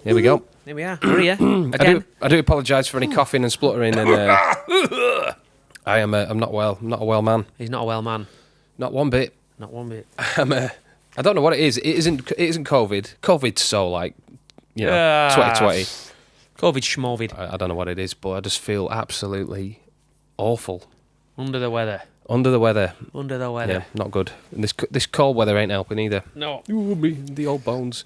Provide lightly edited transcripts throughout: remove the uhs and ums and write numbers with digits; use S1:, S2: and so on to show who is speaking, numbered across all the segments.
S1: Here we go.
S2: Here we are. We're here again.
S1: I do apologise for any coughing and spluttering. And I'm not well. I'm not a well man.
S2: He's not a well man.
S1: Not one bit.
S2: Not one bit.
S1: I don't know what it is. It isn't COVID. COVID's so 2020.
S2: COVID schmovid.
S1: I don't know what it is, but I just feel absolutely awful.
S2: Under the weather.
S1: Yeah, not good. And this cold weather ain't helping either.
S2: No.
S1: Ooh, me, the old bones.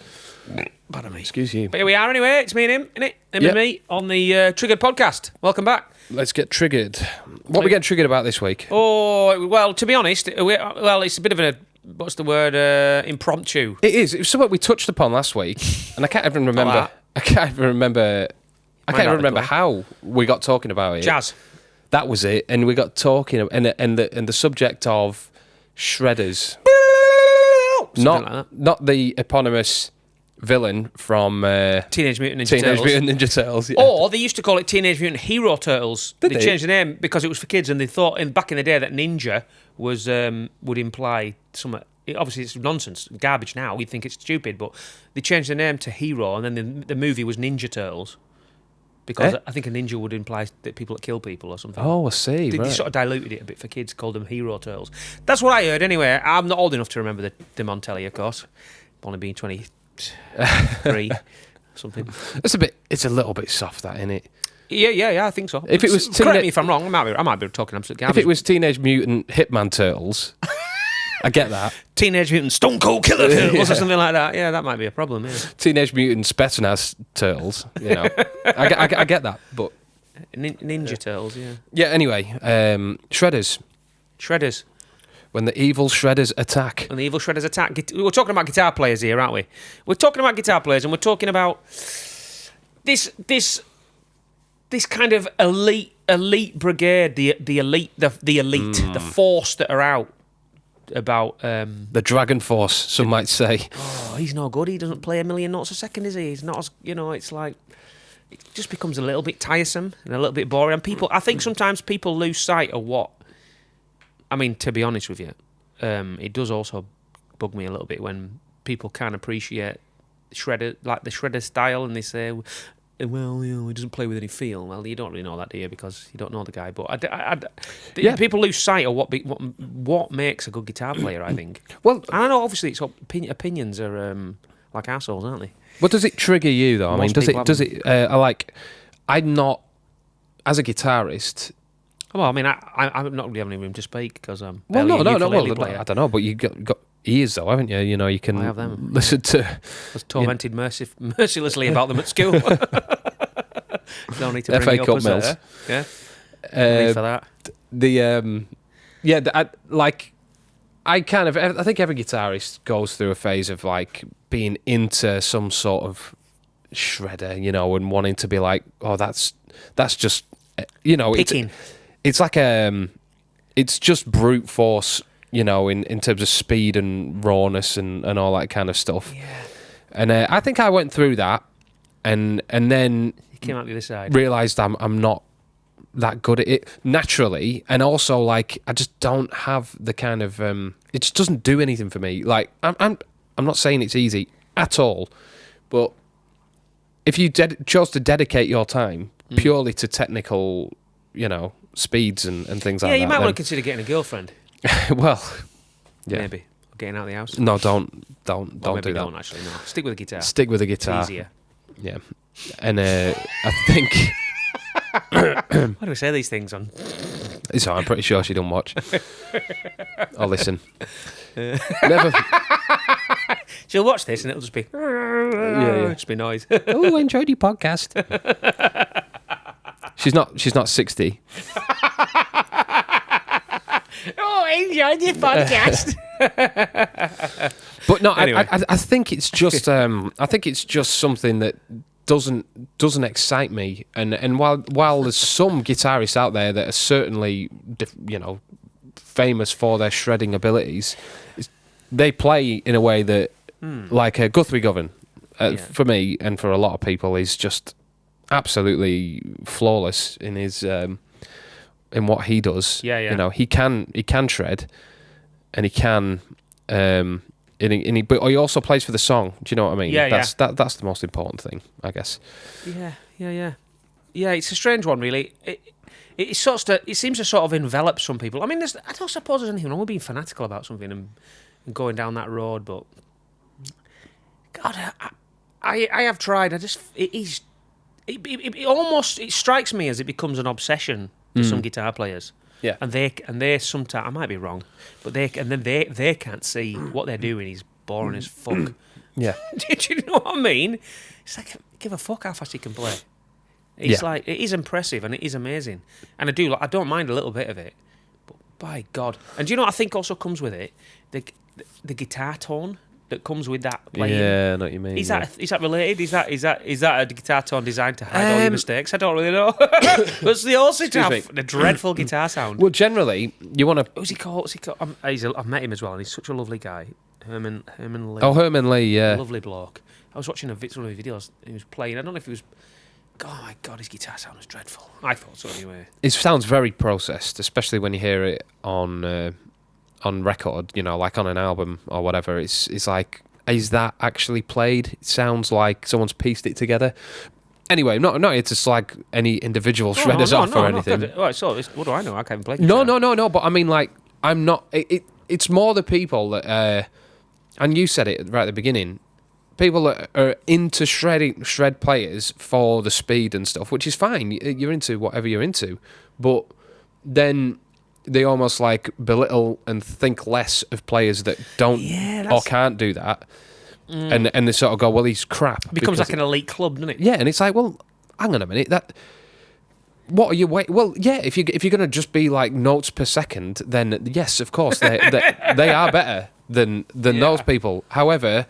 S2: Pardon me.
S1: Excuse you.
S2: But here we are anyway. It's me and him, innit? Him and me on the Triggered podcast. Welcome back.
S1: Let's get triggered. What are we getting triggered about this week?
S2: Oh, well, to be honest, it's a bit of impromptu.
S1: It is. It was something we touched upon last week, and I can't even remember. I can't even remember how we got talking about it.
S2: Jazz.
S1: That was it, and we got talking, and the subject of shredders, not the eponymous villain from
S2: Teenage Mutant Ninja Turtles.
S1: Yeah.
S2: Or they used to call it Teenage Mutant Hero Turtles. They changed the name because it was for kids, and they thought back in the day that ninja was would imply something. Obviously, it's nonsense, garbage now. We think it's stupid, but they changed the name to Hero, and then the movie was Ninja Turtles. Because I think a ninja would imply that people that kill people or something.
S1: Oh, I see.
S2: They sort of diluted it a bit for kids, called them Hero Turtles. That's what I heard anyway. I'm not old enough to remember the Montelli, of course. Only being 23 something.
S1: It's a little bit soft, that, isn't it?
S2: Yeah, I think so.
S1: If it was
S2: correct me if I'm wrong. I might be talking absolute garbage.
S1: If it was Teenage Mutant Hitman Turtles, I get that.
S2: Teenage Mutant Stone Cold Killer Turtles or something like that. Yeah, that might be a problem. Yeah.
S1: Teenage Mutant Spetsnaz Turtles. You know, I get that, but
S2: Ninja Turtles. Yeah.
S1: Yeah. Anyway, shredders. When the evil shredders attack.
S2: We're talking about guitar players here, aren't we? We're talking about guitar players, and we're talking about this kind of elite brigade, the elite, the force that are out. About
S1: the Dragon Force, some might say.
S2: Oh, he's no good. He doesn't play a million notes a second, is he? He's not as, it's like it just becomes a little bit tiresome and a little bit boring. And I think sometimes people lose sight of what. I mean, to be honest with you, it does also bug me a little bit when people can't appreciate the shredder style, and they say, well, he doesn't play with any feel. Well, you don't really know that, do you? Because you don't know the guy. But people lose sight of what makes a good guitar player, I think.
S1: Well,
S2: and I know obviously it's opinions are like assholes, aren't they?
S1: What does it trigger you though? I mean, I'm not as a guitarist.
S2: Well, I mean, I'm not really having any room to speak because I'm.
S1: Well, no.
S2: Player.
S1: I don't know, but you got ears though, haven't you? You know, you can
S2: I have them.
S1: listen to.
S2: I was tormented mercilessly about them at school. Don't need to bring
S1: FA
S2: it up
S1: Cup
S2: as
S1: Mills.
S2: Yeah. For that.
S1: I think every guitarist goes through a phase of like being into some sort of shredder, you know, and wanting to be like, oh, that's just, you know,
S2: picking.
S1: It's like it's just brute force, you know, in terms of speed and rawness and all that kind of stuff.
S2: Yeah.
S1: And I think I went through that, and then
S2: you came out the other side.
S1: Realised I'm not that good at it naturally, and also like I just don't have the kind of it just doesn't do anything for me. Like I'm not saying it's easy at all, but if you chose to dedicate your time purely to technical, you know, speeds and things like that.
S2: Yeah, you might want to consider getting a girlfriend.
S1: Well, yeah.
S2: Maybe. Or getting out of the house.
S1: No, don't
S2: well,
S1: do
S2: maybe
S1: that.
S2: Don't actually, no. Stick with the guitar.
S1: Stick with the guitar.
S2: It's easier.
S1: Yeah. And I think...
S2: Why do we say these things on?
S1: So I'm pretty sure she don't watch. Or listen. Never...
S2: She'll watch this and it'll just be...
S1: Yeah.
S2: Just be noise.
S1: Oh, I enjoyed your podcast. She's not 60.
S2: Oh, I enjoyed your podcast.
S1: But no,
S2: anyway.
S1: I think it's just something that doesn't excite me. And while there's some guitarists out there that are certainly famous for their shredding abilities, they play in a way that like Guthrie Govan for me and for a lot of people is just absolutely flawless in his in what he does.
S2: Yeah.
S1: You know, he can shred, and he can But he also plays for the song. Do you know what I mean?
S2: Yeah,
S1: that's that's the most important thing, I guess.
S2: Yeah. Yeah, it's a strange one, really. It seems to sort of envelop some people. I mean, I don't suppose there's anything wrong with being fanatical about something and going down that road, but God, I have tried. It strikes me as it becomes an obsession for some guitar players.
S1: Yeah,
S2: and they sometimes, I might be wrong, but they can't see what they're doing is boring as fuck.
S1: Yeah.
S2: Do you know what I mean? It's like, give a fuck how fast he can play. It's like, it is impressive and it is amazing, and I don't mind a little bit of it, but by God, and do you know what I think also comes with it? The guitar tone that comes with that playing.
S1: Yeah, I know what you mean.
S2: Is that related? Is that a guitar tone designed to hide all your mistakes? I don't really know. But they also have the dreadful guitar sound.
S1: Well, generally, you want to.
S2: What's he called? I've met him as well, and he's such a lovely guy. Herman Lee.
S1: Oh, Herman Lee, yeah.
S2: Lovely bloke. I was watching one of his videos. He was playing. I don't know if he was. Oh my God, his guitar sound was dreadful. I thought so anyway.
S1: It sounds very processed, especially when you hear it on record, you know, like on an album or whatever. It's like, is that actually played? It sounds like someone's pieced it together. Anyway, not here to slag any individual shredders off or anything.
S2: Right, so what do I know? I can't even play
S1: No.
S2: guitar.
S1: But I mean, like, I'm not. It's more the people that, and you said it right at the beginning. People that are into shred players for the speed and stuff, which is fine. You're into whatever you're into, but then they almost like belittle and think less of players that don't or can't do that, and they sort of go, well, he's crap.
S2: It becomes like an elite club, doesn't it?
S1: Yeah, and it's like, well, hang on a minute, what are you waiting? Well, yeah, if you're going to just be like notes per second, then yes, of course they are better than those people. However,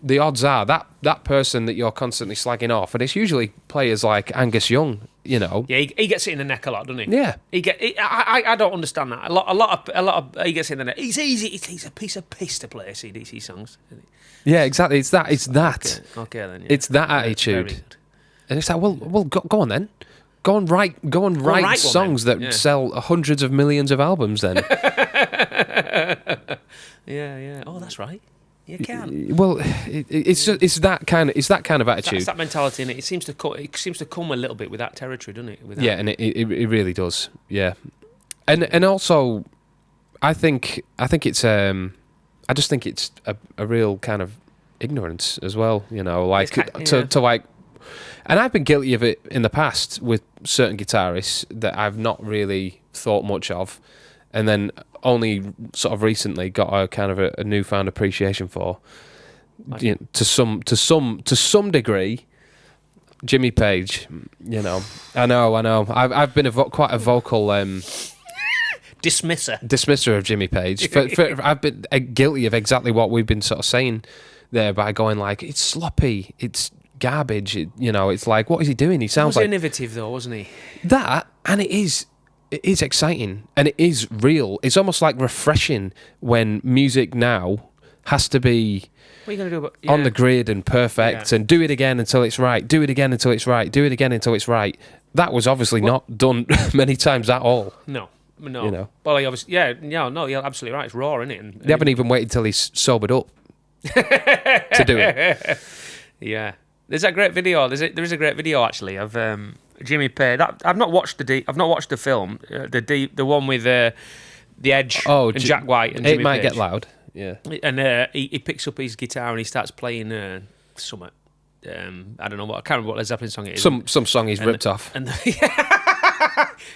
S1: the odds are that person that you're constantly slagging off, and it's usually players like Angus Young, you know.
S2: Yeah, he gets it in the neck a lot, doesn't he?
S1: Yeah.
S2: I don't understand that. A lot of he gets it in the neck. He's easy. He's a piece of piss to play CDC songs.
S1: Yeah, exactly. It's that.
S2: Okay then. Yeah.
S1: It's that attitude. And it's like, well, go on then. Go and write songs that sell hundreds of millions of albums then.
S2: Yeah. Oh, that's right. You can.
S1: Well, it's that kind of attitude.
S2: It's that mentality, and it seems to come a little bit with that territory, doesn't it?
S1: Yeah, and it really does. Yeah, and also, I think it's I just think it's a real kind of ignorance as well. You know, like to like, and I've been guilty of it in the past with certain guitarists that I've not really thought much of, and then only sort of recently got a kind of a newfound appreciation for, you know, to some degree. Jimmy Page, you know, I know. I've been quite a vocal dismisser of Jimmy Page. I've been guilty of exactly what we've been sort of saying there by going like, it's sloppy, it's garbage. You know, it's like, what is he doing? He sounds like
S2: innovative though, wasn't he?
S1: That, and it is exciting and it is real. It's almost like refreshing when music now has to be
S2: what are you gonna do
S1: on the grid and perfect and do it again until it's right, do it again until it's right, do it again until it's right. That was obviously not done many times at all.
S2: No. You
S1: know.
S2: Well, obviously, you're absolutely right. It's raw, isn't it? And
S1: they haven't even waited till he's sobered up to do it.
S2: Yeah. There's a great video. There is a great video actually of Jimmy Page. I've not watched the film. The one with the Edge and Jack White and Jimmy Page.
S1: It might get loud. Yeah.
S2: And he picks up his guitar and he starts playing something. I don't know what. I can't remember what Led Zeppelin song it is.
S1: Some song he's ripped off.
S2: And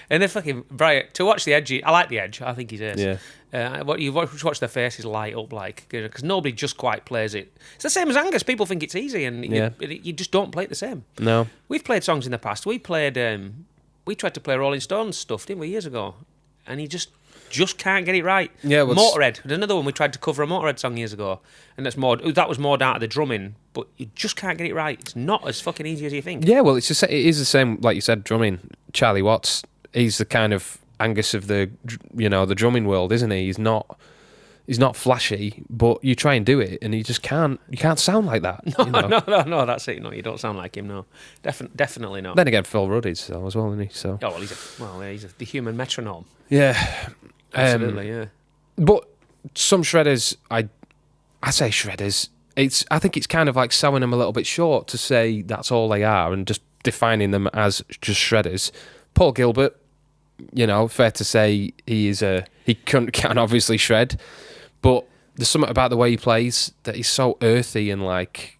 S2: and they're fucking Brian. To watch the Edge, I like the Edge. I think he's ace.
S1: Yeah.
S2: You watch their faces light up like because nobody just quite plays it. It's the same as Angus. People think it's easy, and you just don't play it the same.
S1: No.
S2: We've played songs in the past. We played. We tried to play Rolling Stones stuff, didn't we, years ago? And you just can't get it right.
S1: Yeah.
S2: Motorhead. There's another one we tried to cover a Motorhead song years ago, and that was more down to the drumming, but you just can't get it right. It's not as fucking easy as you think.
S1: Yeah. Well, it is the same, like you said, drumming. Charlie Watts. He's the kind of Angus of the drumming world, isn't he? He's not flashy, but you try and do it, and you just can't. You can't sound like that.
S2: No. That's it. No, you don't sound like him. No, definitely not.
S1: Then again, Phil Rudd is as well, isn't he? So.
S2: Oh well, he's the human metronome.
S1: Yeah,
S2: absolutely. Yeah.
S1: But some shredders, I say shredders. I think it's kind of like selling them a little bit short to say that's all they are and just defining them as just shredders. Paul Gilbert, fair to say he can obviously shred, but there's something about the way he plays that he's so earthy and like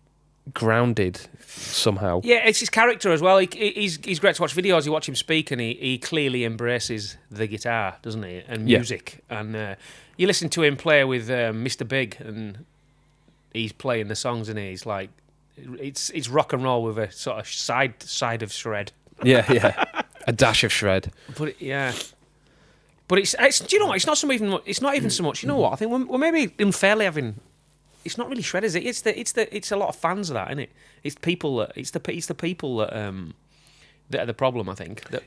S1: grounded somehow.
S2: Yeah, it's his character as well. He's great to watch videos. You watch him speak, and he clearly embraces the guitar, doesn't he? And music. Yeah. And you listen to him play with Mr. Big, and he's playing the songs, and he's like, it's rock and roll with a sort of side of shred.
S1: Yeah, a dash of shred.
S2: But But it's do you know what? It's not even so much. You know what? I think we're maybe unfairly having. It's not really shredders. It's a lot of fans of that, isn't it? It's people that it's the people that are the problem. I think that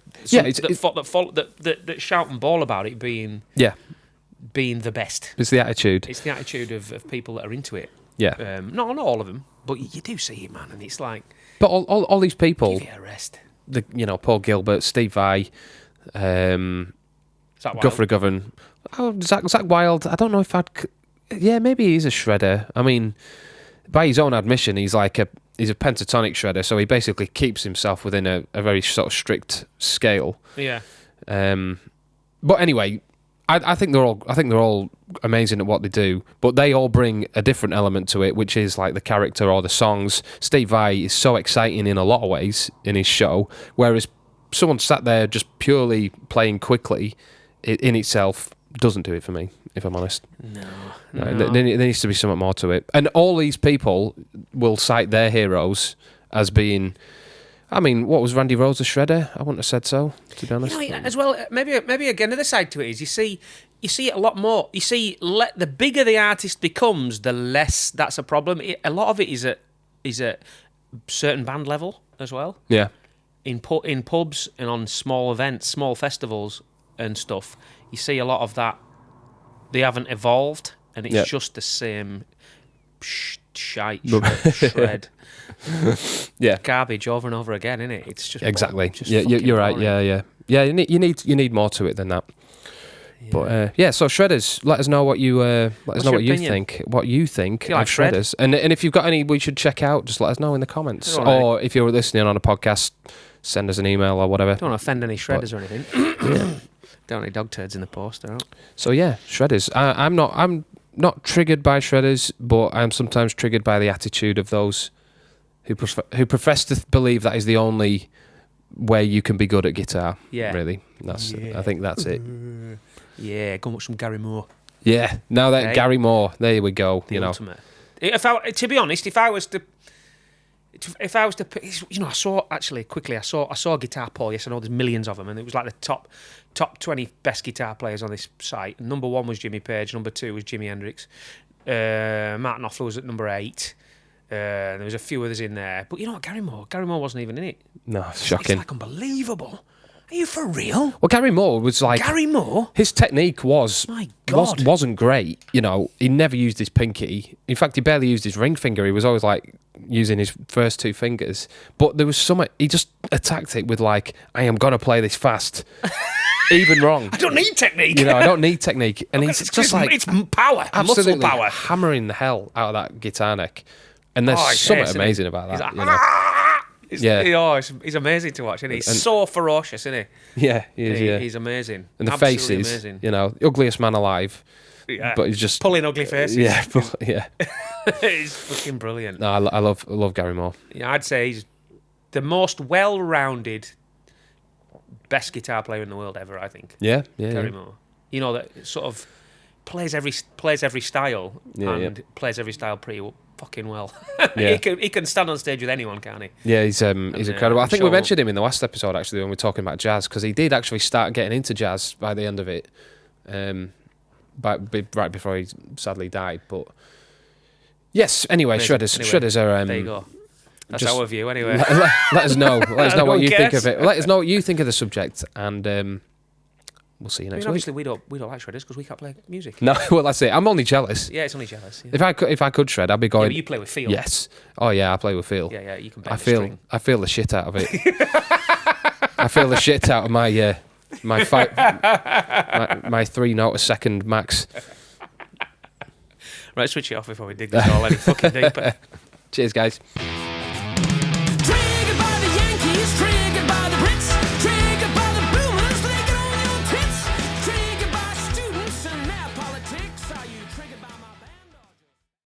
S2: shout and bawl about it being the best.
S1: It's the attitude.
S2: It's the attitude of people that are into it.
S1: Yeah.
S2: Not all of them, but you do see it, man, and it's like.
S1: But all these people.
S2: Give it a rest.
S1: Paul Gilbert, Steve Vai, Guthrie Govan. Oh, Zach Wilde. I don't know if I'd. Yeah, maybe he's a shredder. I mean, by his own admission, he's a pentatonic shredder, so he basically keeps himself within a very sort of strict scale.
S2: Yeah.
S1: But anyway, I think they're all amazing at what they do, but they all bring a different element to it, which is like the character or the songs. Steve Vai is so exciting in a lot of ways in his show, whereas someone sat there just purely playing quickly in itself doesn't do it for me, if I'm honest.
S2: No.
S1: There needs to be something more to it. And all these people will cite their heroes as being... I mean, what was Randy Rhoads a shredder? I wouldn't have said so, to be honest.
S2: As well, maybe again, another side to it is you see it a lot more. You see, the bigger the artist becomes, the less that's a problem. A lot of it is at certain band level as well.
S1: Yeah.
S2: In pubs and on small events, small festivals and stuff, you see a lot of that. They haven't evolved, and it's just the same shite shred.
S1: Yeah,
S2: garbage over and over again, isn't it? It's just
S1: exactly. You're right.
S2: Boring.
S1: Yeah. You need more to it than that. Yeah. But so shredders, let us know what you think. What you think of shredders, and if you've got any we should check out, just let us know in the comments. Or if you're listening on a podcast, send us an email or whatever.
S2: Don't want to offend any shredders or anything. Don't need dog turds in the post.
S1: So yeah, shredders. I'm not triggered by shredders, but I'm sometimes triggered by the attitude of those who profess to believe that is the only way you can be good at guitar. Yeah, really. I think that's it.
S2: Yeah, go and watch some Gary Moore.
S1: Yeah, now that Gary Moore, there we go. The
S2: ultimate. To be honest, if I was to, I saw a guitar poll. Yes, I know there's millions of them, and it was like the top 20 best guitar players on this site. Number 1 was Jimmy Page. Number 2 was Jimi Hendrix. Martin Knopfler was at number 8. There was a few others in there, but you know what? Gary Moore wasn't even in it.
S1: No, shocking.
S2: It's like unbelievable. Are you for real?
S1: Well, Gary Moore was like...
S2: Gary Moore?
S1: His technique
S2: My God.
S1: wasn't great. He never used his pinky. In fact, he barely used his ring finger. He was always like using his first 2 fingers. But there was something... He just attacked it with like, I am going to play this fast. Even wrong.
S2: I don't need technique.
S1: I don't need technique. And it's just like...
S2: It's power.
S1: Absolutely
S2: muscle power.
S1: Hammering the hell out of that guitar neck. And there's something amazing about that.
S2: He's amazing to watch, isn't he? He's so ferocious, isn't
S1: he? Yeah, he is.
S2: He's amazing.
S1: And the faces, the ugliest man alive.
S2: Yeah,
S1: but he's just
S2: pulling ugly faces.
S1: Yeah.
S2: He's fucking brilliant.
S1: No, I love Gary Moore.
S2: Yeah, I'd say he's the most well-rounded, best guitar player in the world ever. I think.
S1: Yeah,
S2: Gary Moore. That sort of plays every style and plays every style pretty fucking well.
S1: Yeah.
S2: he can stand on stage with anyone, can't he?
S1: Yeah, he's incredible. I think we mentioned him in the last episode actually when we were talking about jazz, because he did actually start getting into jazz by the end of it, right before he sadly died. But yes, anyway, shredders are.
S2: There you go. That's our view, anyway.
S1: Let us know. Let us know what you think of it. Let us know what you think of the subject, and we'll see you next week.
S2: Obviously, we don't like shredders because we can't play music.
S1: No, well, that's it. I'm only jealous.
S2: Yeah, it's only jealous. Yeah.
S1: If I could shred, I'd be going.
S2: Yeah, but you play with feel.
S1: Yes. Oh yeah, I play with feel.
S2: Yeah, you can. I
S1: feel the shit out of it. I feel the shit out of my my 3 note a second max.
S2: Right, switch it off before we dig this all any fucking deeper.
S1: Cheers, guys.